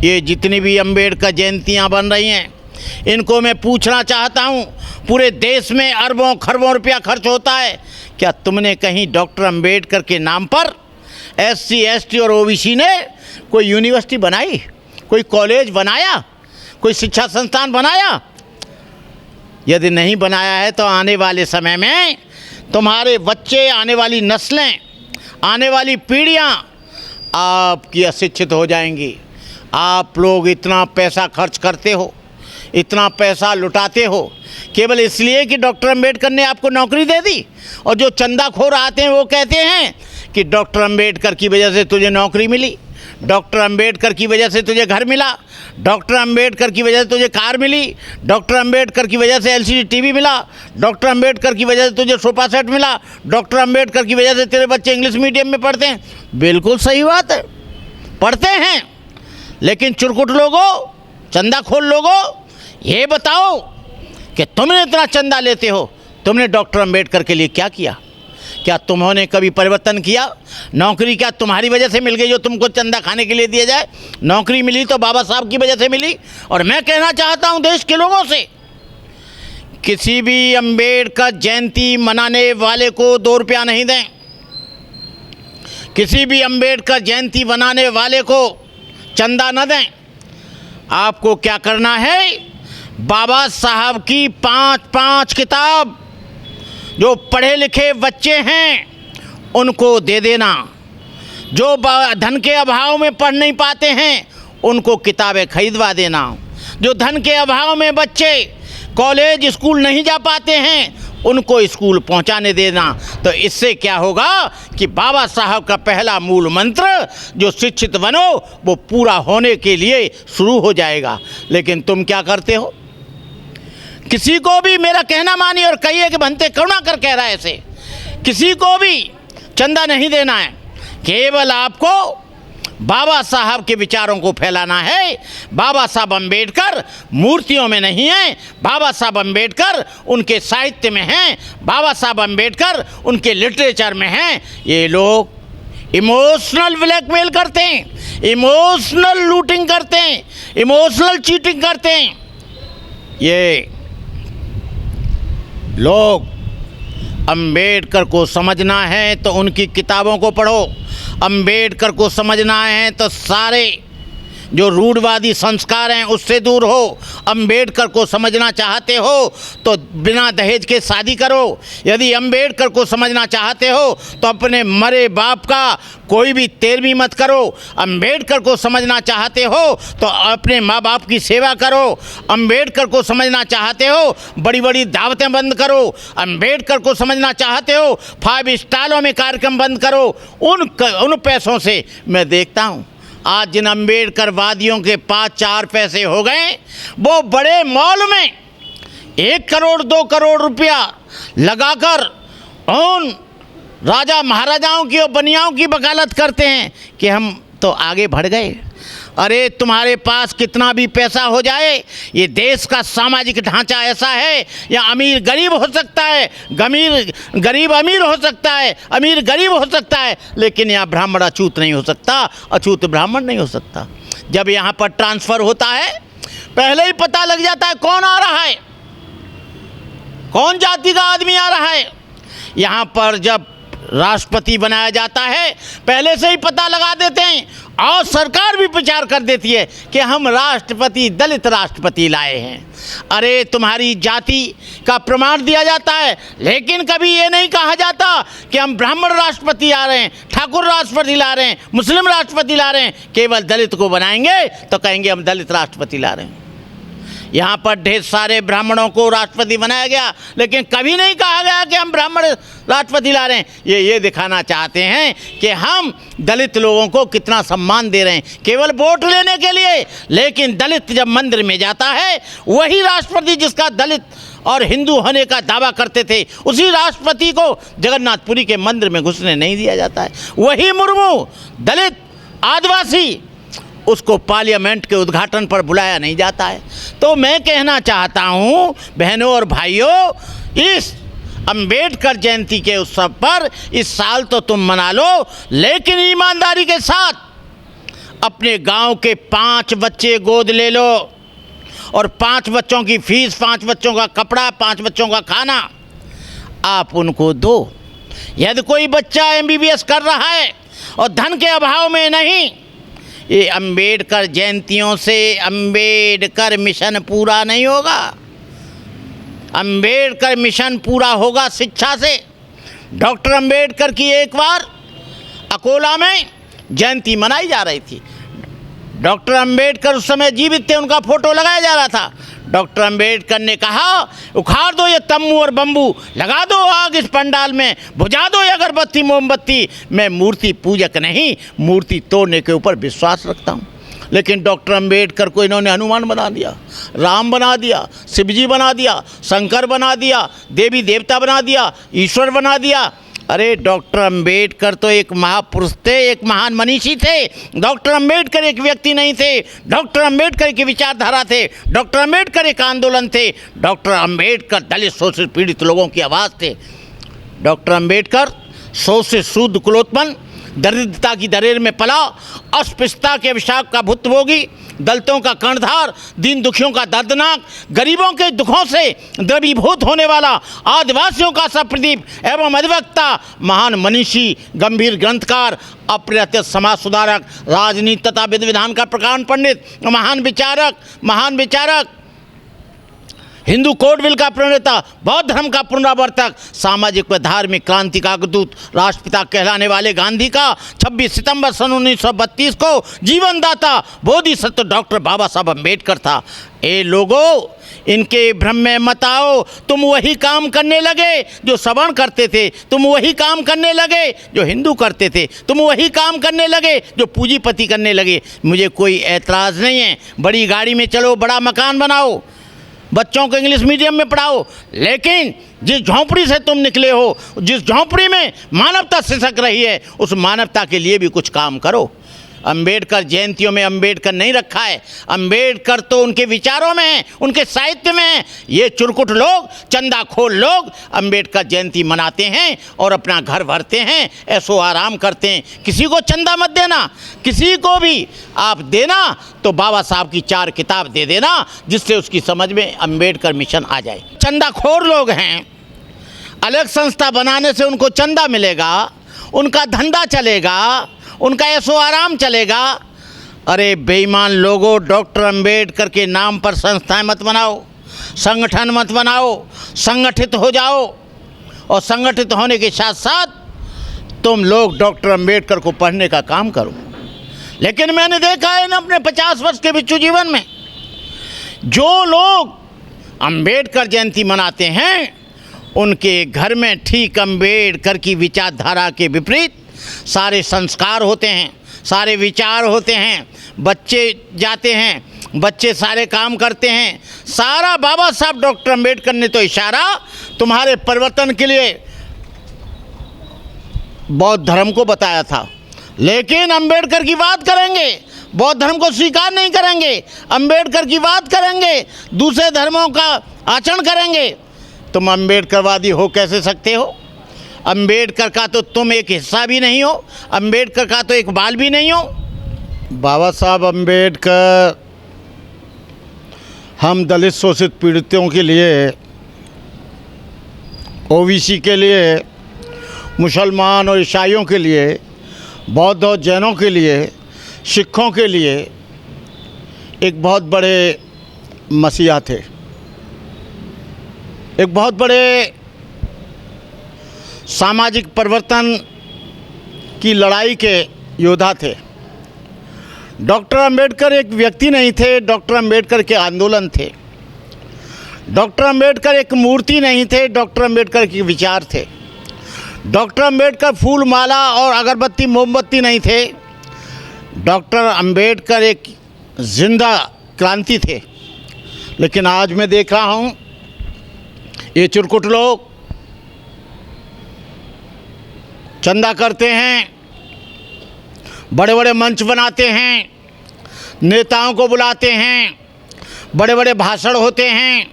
ये जितनी भी अम्बेडकर जयंतियाँ बन रही हैं, इनको मैं पूछना चाहता हूँ, पूरे देश में अरबों खरबों रुपया खर्च होता है, क्या तुमने कहीं डॉक्टर अम्बेडकर के नाम पर SC ST और OBC ने कोई यूनिवर्सिटी बनाई, कोई कॉलेज बनाया, कोई शिक्षा संस्थान बनाया? यदि नहीं बनाया है तो आने वाले समय में तुम्हारे बच्चे, आने वाली नस्लें, आने वाली पीढ़ियाँ आपकी अशिक्षित हो जाएंगी। आप लोग इतना पैसा खर्च करते हो, इतना पैसा लुटाते हो केवल इसलिए कि डॉक्टर अम्बेडकर ने आपको नौकरी दे दी, और जो चंदाखोर आते हैं वो कहते हैं कि डॉक्टर अम्बेडकर की वजह से तुझे नौकरी मिली, डॉक्टर अम्बेडकर की वजह से तुझे घर मिला, डॉक्टर अम्बेडकर की वजह से तुझे कार मिली, डॉक्टर अम्बेडकर की वजह से LCD TV मिला, डॉक्टर अम्बेडकर की वजह से तुझे सोफा सेट मिला, डॉक्टर अम्बेडकर की वजह से तेरे बच्चे इंग्लिश मीडियम में पढ़ते हैं। बिल्कुल सही बात है, पढ़ते हैं, लेकिन चुरकुट लोगों, चंदाखोर लोगों, ये बताओ कि तुमने इतना चंदा लेते हो, तुमने डॉक्टर अम्बेडकर के लिए क्या किया? क्या तुमने कभी परिवर्तन किया? नौकरी क्या तुम्हारी वजह से मिल गई जो तुमको चंदा खाने के लिए दिया जाए? नौकरी मिली तो बाबा साहब की वजह से मिली। और मैं कहना चाहता हूं देश के लोगों से, किसी भी अम्बेडकर जयंती मनाने वाले को 2 रुपया नहीं दें, किसी भी अम्बेडकर जयंती मनाने वाले को चंदा न दें। आपको क्या करना है, बाबा साहब की 5 किताब जो पढ़े लिखे बच्चे हैं उनको दे देना, जो धन के अभाव में पढ़ नहीं पाते हैं उनको किताबें खरीदवा देना, जो धन के अभाव में बच्चे कॉलेज स्कूल नहीं जा पाते हैं उनको स्कूल पहुंचाने देना। तो इससे क्या होगा कि बाबा साहब का पहला मूल मंत्र जो शिक्षित बनो वो पूरा होने के लिए शुरू हो जाएगा। लेकिन तुम क्या करते हो, किसी को भी मेरा कहना मानिए और कहिए कि बनते करुणा कर कह रहा है ऐसे, किसी को भी चंदा नहीं देना है, केवल आपको बाबा साहब के विचारों को फैलाना है। बाबा साहब अम्बेडकर मूर्तियों में नहीं हैं, बाबा साहब अम्बेडकर उनके साहित्य में हैं, बाबा साहब अम्बेडकर उनके लिटरेचर में हैं। ये लोग इमोशनल ब्लैकमेल करते हैं, इमोशनल लूटिंग करते हैं, इमोशनल चीटिंग करते हैं। ये लोग अम्बेडकर को समझना है तो उनकी किताबों को पढ़ो, अम्बेडकर को समझना है तो सारे जो रूढ़वादी संस्कार हैं उससे दूर हो। अम्बेडकर को समझना चाहते हो तो बिना दहेज के शादी करो। यदि अम्बेडकर को समझना चाहते हो तो अपने मरे बाप का कोई भी तेरवी मत करो। अम्बेडकर को समझना चाहते हो तो अपने माँ बाप की सेवा करो। अम्बेडकर को समझना चाहते हो बड़ी बड़ी दावतें बंद करो। अम्बेडकर को समझना चाहते हो 5 स्टारों में कार्यक्रम बंद करो। उन पैसों से मैं देखता हूँ आज जिन अम्बेडकरवादियों के पास 4 पैसे हो गए वो बड़े मॉल में 1 करोड़ 2 करोड़ रुपया लगाकर उन राजा महाराजाओं की और बनियाओं की वकालत करते हैं कि हम तो आगे बढ़ गए। अरे तुम्हारे पास कितना भी पैसा हो जाए, ये देश का सामाजिक ढांचा ऐसा है, या अमीर गरीब हो सकता है, गरीब अमीर हो सकता है, अमीर गरीब हो सकता है, लेकिन यहाँ ब्राह्मण अछूत नहीं हो सकता, अछूत ब्राह्मण नहीं हो सकता। जब यहाँ पर ट्रांसफ़र होता है पहले ही पता लग जाता है कौन आ रहा है, कौन जाति का आदमी आ रहा है। यहाँ पर जब राष्ट्रपति बनाया जाता है पहले से ही पता लगा देते हैं, और सरकार भी प्रचार कर देती है कि हम राष्ट्रपति दलित राष्ट्रपति लाए हैं। अरे तुम्हारी जाति का प्रमाण दिया जाता है, लेकिन कभी ये नहीं कहा जाता कि हम ब्राह्मण राष्ट्रपति ला रहे हैं, ठाकुर राष्ट्रपति ला रहे हैं, मुस्लिम राष्ट्रपति ला रहे हैं। केवल दलित को बनाएंगे तो कहेंगे हम दलित राष्ट्रपति ला रहे हैं। यहाँ पर ढेर सारे ब्राह्मणों को राष्ट्रपति बनाया गया, लेकिन कभी नहीं कहा गया कि हम ब्राह्मण राष्ट्रपति ला रहे हैं। ये दिखाना चाहते हैं कि हम दलित लोगों को कितना सम्मान दे रहे हैं, केवल वोट लेने के लिए। लेकिन दलित जब मंदिर में जाता है, वही राष्ट्रपति जिसका दलित और हिंदू होने का दावा करते थे, उसी राष्ट्रपति को जगन्नाथपुरी के मंदिर में घुसने नहीं दिया जाता है। वही मुर्मू दलित आदिवासी, उसको पार्लियामेंट के उद्घाटन पर बुलाया नहीं जाता है। तो मैं कहना चाहता हूँ बहनों और भाइयों, इस अम्बेडकर जयंती के उत्सव पर इस साल तो तुम मना लो, लेकिन ईमानदारी के साथ अपने गांव के 5 बच्चे गोद ले लो और 5 बच्चों की फीस, 5 बच्चों का कपड़ा, 5 बच्चों का खाना आप उनको दो। यदि कोई बच्चा MBBS कर रहा है और धन के अभाव में नहीं, ये अंबेडकर जयंतियों से अंबेडकर मिशन पूरा नहीं होगा। अंबेडकर मिशन पूरा होगा शिक्षा से। डॉक्टर अंबेडकर की एक बार अकोला में जयंती मनाई जा रही थी। डॉक्टर अंबेडकर उस समय जीवित थे, उनका फोटो लगाया जा रहा था। डॉक्टर अंबेडकर ने कहा, उखाड़ दो ये तम्बू और बम्बू, लगा दो आग इस पंडाल में, बुझा दो ये अगरबत्ती मोमबत्ती। मैं मूर्ति पूजक नहीं, मूर्ति तोड़ने के ऊपर विश्वास रखता हूँ। लेकिन डॉक्टर अंबेडकर को इन्होंने हनुमान बना दिया, राम बना दिया, शिवजी बना दिया, शंकर बना दिया, देवी देवता बना दिया, ईश्वर बना दिया। अरे डॉक्टर अंबेडकर तो एक महापुरुष थे, एक महान मनीषी थे। डॉक्टर अंबेडकर एक व्यक्ति नहीं थे। डॉक्टर अंबेडकर की विचारधारा थे। डॉक्टर अंबेडकर एक आंदोलन थे। डॉक्टर अंबेडकर दलित शोषित पीड़ित लोगों की आवाज़ थे। डॉक्टर अंबेडकर शोषित शुद्ध कुलोत्पन्न, दरिद्रता की दरेर में पला, अस्पृश्यता के अभिशाप का भुक्तभोगी, दलितों का कर्णधार, दीन दुखियों का दर्दनाक, गरीबों के दुखों से द्रवीभूत होने वाला, आदिवासियों का सप्रदीप एवं अधिवक्ता, महान मनीषी, गंभीर ग्रंथकार, अप्रतिहत समाज सुधारक, राजनीति तथा विधि विधान का प्रकांड पंडित, महान विचारक, हिंदू कोड बिल का प्रणेता, बौद्ध धर्म का पुनरावर्तक, सामाजिक व धार्मिक क्रांति का अग्रदूत, राष्ट्रपिता कहलाने वाले गांधी का 26 सितंबर सन 1932 को जीवनदाता बोधिसत्व डॉक्टर बाबा साहब अम्बेडकर था। ए लोगों, इनके भ्रम में मत आओ। तुम वही काम करने लगे जो सवर्ण करते थे, तुम वही काम करने लगे जो हिंदू करते थे, तुम वही काम करने लगे जो पूंजीपति करने लगे। मुझे कोई ऐतराज़ नहीं है, बड़ी गाड़ी में चलो, बड़ा मकान बनाओ, बच्चों को इंग्लिश मीडियम में पढ़ाओ, लेकिन जिस झोंपड़ी से तुम निकले हो, जिस झोंपड़ी में मानवता सिसक रही है, उस मानवता के लिए भी कुछ काम करो। अंबेडकर जयंतियों में अंबेडकर नहीं रखा है। अंबेडकर तो उनके विचारों में है, उनके साहित्य में है। ये चुरकुट लोग, चंदाखोर लोग अंबेडकर जयंती मनाते हैं और अपना घर भरते हैं, ऐसो आराम करते हैं। किसी को चंदा मत देना, किसी को भी आप देना तो बाबा साहब की 4 किताब दे देना, जिससे उसकी समझ में अंबेडकर मिशन आ जाए। चंदाखोर लोग हैं, अलग संस्था बनाने से उनको चंदा मिलेगा, उनका धंधा चलेगा, उनका ऐसो आराम चलेगा। अरे बेईमान लोगों, डॉक्टर अंबेडकर के नाम पर संस्थाएं मत बनाओ, संगठन मत बनाओ, संगठित हो जाओ। और संगठित होने के साथ साथ तुम लोग डॉक्टर अंबेडकर को पढ़ने का काम करो। लेकिन मैंने देखा है ना अपने 50 वर्ष के बिच्छू जीवन में, जो लोग अंबेडकर जयंती मनाते हैं उनके घर में ठीक अंबेडकर की विचारधारा के विपरीत सारे संस्कार होते हैं, सारे विचार होते हैं। बच्चे जाते हैं, बच्चे सारे काम करते हैं। सारा बाबा साहब डॉक्टर अंबेडकर ने तो इशारा तुम्हारे परिवर्तन के लिए बौद्ध धर्म को बताया था, लेकिन अंबेडकर की बात करेंगे, बौद्ध धर्म को स्वीकार नहीं करेंगे, अंबेडकर की बात करेंगे, दूसरे धर्मों का आचरण करेंगे। तुम अंबेडकरवादी हो कैसे सकते हो? अंबेडकर का तो तुम एक हिस्सा भी नहीं हो, अंबेडकर का तो एक बाल भी नहीं हो। बाबा साहब अंबेडकर हम दलित शोषित पीड़ितों के लिए, ओबीसी के लिए, मुसलमान और ईसाइयों के लिए, बौद्ध और जैनों के लिए, सिखों के लिए एक बहुत बड़े मसीहा थे, एक बहुत बड़े सामाजिक परिवर्तन की लड़ाई के योद्धा थे। डॉक्टर अंबेडकर एक व्यक्ति नहीं थे, डॉक्टर अंबेडकर के आंदोलन थे। डॉक्टर अंबेडकर एक मूर्ति नहीं थे, डॉक्टर अंबेडकर के विचार थे। डॉक्टर अंबेडकर फूल माला और अगरबत्ती मोमबत्ती नहीं थे। डॉक्टर अंबेडकर एक जिंदा क्रांति थे। लेकिन आज मैं देख रहा हूँ ये चुरकुट लोग चंदा करते हैं, बड़े बड़े मंच बनाते हैं, नेताओं को बुलाते हैं, बड़े बड़े भाषण होते हैं।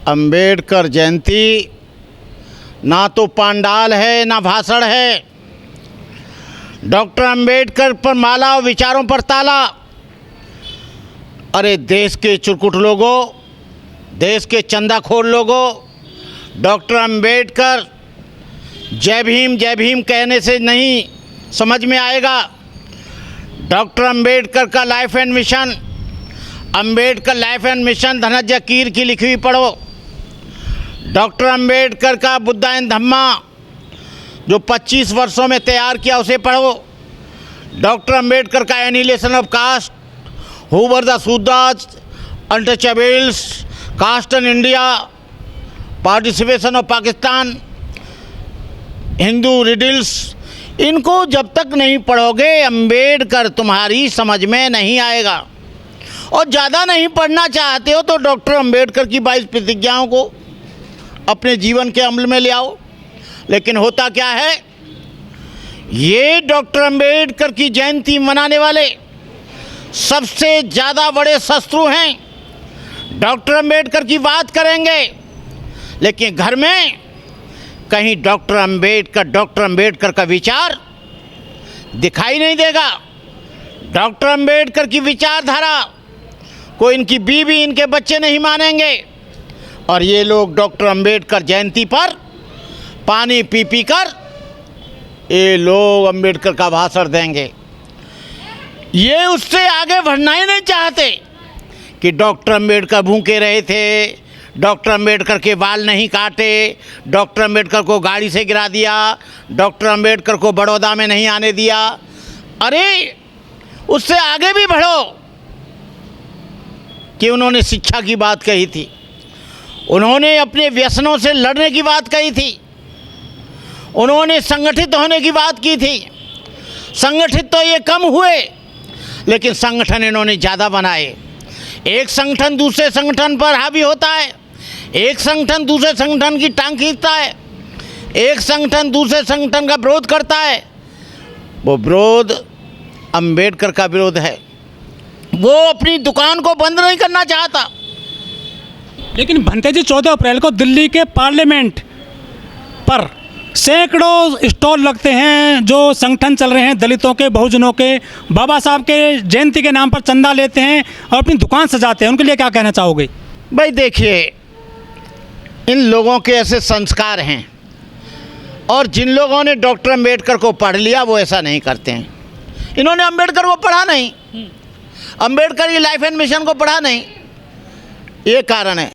अंबेडकर जयंती ना तो पंडाल है, ना भाषण है, डॉक्टर अंबेडकर पर माला और विचारों पर ताला। अरे देश के चुरकुट लोगों, देश के चंदाखोर लोगों, डॉक्टर अंबेडकर जय भीम कहने से नहीं समझ में आएगा। डॉक्टर अंबेडकर का life and mission, Ambedkar life and mission Dhananjay Keer की लिखी हुई पढ़ो। डॉक्टर अंबेडकर का बुद्धा एंड धम्मा जो 25 वर्षों में तैयार किया उसे पढ़ो। डॉक्टर अंबेडकर का annihilation of caste, who were the Shudras, untouchables, caste in India, participation of Pakistan, Hindu riddles, इनको जब तक नहीं पढ़ोगे अंबेडकर तुम्हारी समझ में नहीं आएगा। और ज़्यादा नहीं पढ़ना चाहते हो तो डॉक्टर अंबेडकर की 22 प्रतिज्ञाओं को अपने जीवन के अमल में ले आओ। लेकिन होता क्या है, ये डॉक्टर अंबेडकर की जयंती मनाने वाले सबसे ज़्यादा बड़े शत्रु हैं। डॉक्टर अंबेडकर की बात करेंगे लेकिन घर में कहीं डॉक्टर अंबेडकर का विचार दिखाई नहीं देगा। डॉक्टर अंबेडकर की विचारधारा को इनकी बीवी, इनके बच्चे नहीं मानेंगे। और ये लोग डॉक्टर अंबेडकर जयंती पर पानी पी कर ये लोग अंबेडकर का भाषण देंगे। ये उससे आगे बढ़ना ही नहीं चाहते कि डॉक्टर अंबेडकर भूखे रहे थे, डॉक्टर अंबेडकर के बाल नहीं काटे, डॉक्टर अंबेडकर को गाड़ी से गिरा दिया, डॉक्टर अंबेडकर को बड़ौदा में नहीं आने दिया। अरे उससे आगे भी बढ़ो कि उन्होंने शिक्षा की बात कही थी, उन्होंने अपने व्यसनों से लड़ने की बात कही थी, उन्होंने संगठित होने की बात की थी। संगठित तो ये कम हुए लेकिन संगठन इन्होंने ज़्यादा बनाए। एक संगठन दूसरे संगठन पर हावी होता है, एक संगठन दूसरे संगठन की टांग खींचता है, एक संगठन दूसरे संगठन का विरोध करता है। वो विरोध अंबेडकर का विरोध है। वो अपनी दुकान को बंद नहीं करना चाहता। लेकिन भंते जी 14 अप्रैल को दिल्ली के पार्लियामेंट पर सैकड़ों स्टॉल लगते हैं जो संगठन चल रहे हैं दलितों के, बहुजनों के, बाबा साहब के जयंती के नाम पर चंदा लेते हैं और अपनी दुकान सजाते हैं। उनके लिए क्या कहना चाहोगे? भाई देखिए, इन लोगों के ऐसे संस्कार हैं और जिन लोगों ने डॉक्टर अंबेडकर को पढ़ लिया वो ऐसा नहीं करते हैं। इन्होंने अंबेडकर को पढ़ा नहीं, अंबेडकर की लाइफ एंड मिशन को पढ़ा नहीं, ये कारण है।